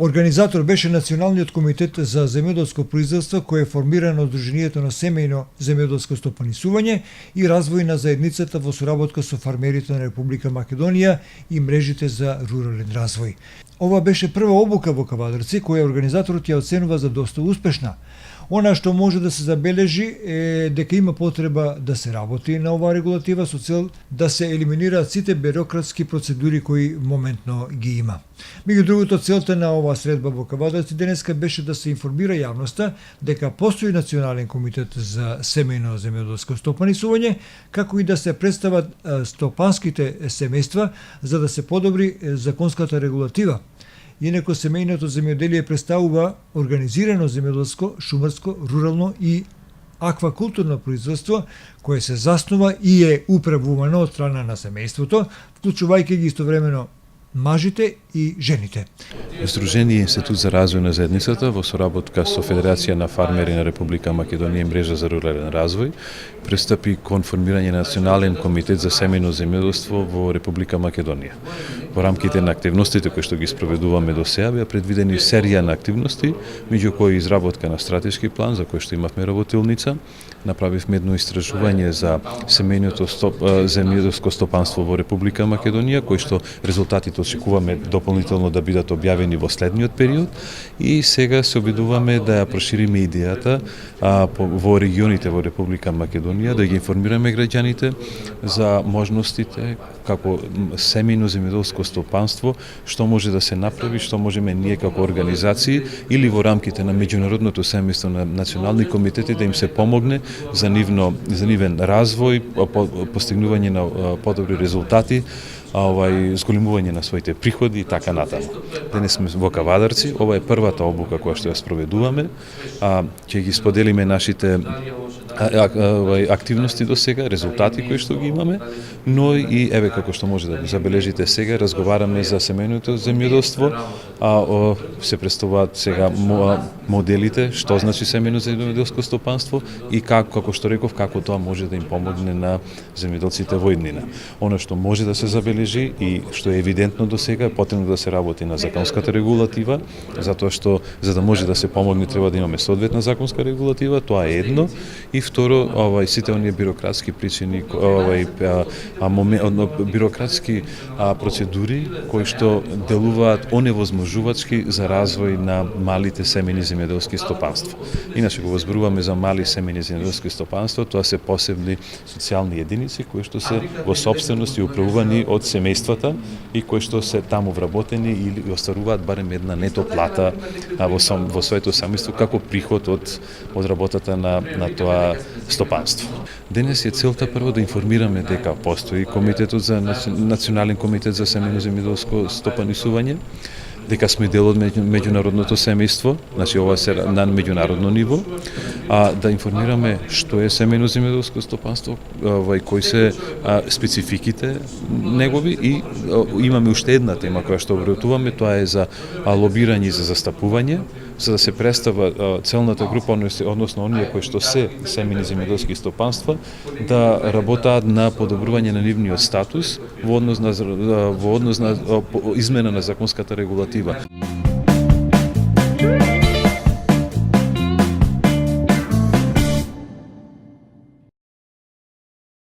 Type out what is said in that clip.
Организатор беше Националниот комитет за земјоделско производство, кој е формирано од Друженијето на семејно земјоделско стопанисување и развој на заедницата во соработка со фармерите на Република Македонија и мрежите за рурален развој. Ова беше прва обука во Кавадарци, која организаторот ја оценува за доста успешна. Она што може да се забележи е дека има потреба да се работи на оваа регулатива со цел да се елиминираат сите бюрократски процедури кои моментно ги има. Меѓу другото, целта на оваа средба во Кавадарци денеска беше да се информира јавноста дека постои Национален комитет за семејно земјоделско стопанисување, како и да се представат стопанските семејства за да се подобри законската регулатива. Инаку семејното земјоделие представува организирано земјоделско, шумарско, рурално и аквакултурно производство кое се заснува и е управувано од страна на семејството, вклучувајќи ги истовремено мажите и жените. Сдружение Институт за развој на заедницата во соработка со Федерација на фармери на Република Македонија и мрежа за рурален развој пристапи кон формирање на Национален комитет за семејно земјоделство во Република Македонија. Во рамките на активностите кои што ги спроведуваме до сега беа предвидени серија на активности, меѓу кои изработка на стратешки план за кој што имавме работилница, направивме едно истражување за семејното земјоделско стопанство во Република Македонија, кој што резултатите очекуваме дополнително да бидат објавени во следниот период и сега се обидуваме да ја прошириме идејата во регионите во Република Македонија, да ги информираме граѓаните за можностите како семејно земјоделско стопанство, што може да се направи, што можеме ние како организации или во рамките на меѓународното семејство на национални комитети да им се помогне за нивен развој, постигнување на подобри резултати, зголемување на своите приходи и така натаму. Денес сме во Кавадарци, ова е првата обука која што ја спроведуваме, ќе ги споделиме нашите активности до сега, резултати кои што ги имаме, но и еве како што може да забележите сега, разговараме за семејното земјоделство, се представуваат сега моделите, што значи семејно земјоделско стопанство и како што реков, како тоа може да им помогне на земјоделците во иднина. Она што може да се забележи и што е евидентно до сега, е потребно да се работи на законската регулатива, затоа што за да може да се помогне треба да имаме соодветна законска регулатива, тоа е едно, и второ, сите оние бирократски причини, бирократски процедури кои што делуваат оневозможувачки за развој на малите семејни земјоделски стопанства. Иначе го возборуваме за мали семејни земјоделски стопанства, тоа се посебни социјални единици кои што се во собственост и управувани од семејствата и кои што се таму вработени или остваруваат барем една нето плата во своето семејство како приход од работата на тоа стопанство. Денес е целта прво да информираме дека постои комитетот за Национален комитет за семејно земјоделско стопанисување, дека сме дел од меѓународното семејство, значи ова се на меѓународно ниво, да информираме што е семејно земјоделско стопанство, кои се спецификите негови и имаме уште една тема која што обработуваме, тоа е за лобирање и за застапување, за да се представа целната група, односно оние кои што се семејни земјоделски стопанства, да работаат на подобрување на нивниот статус во однос на измена на законската регулатива.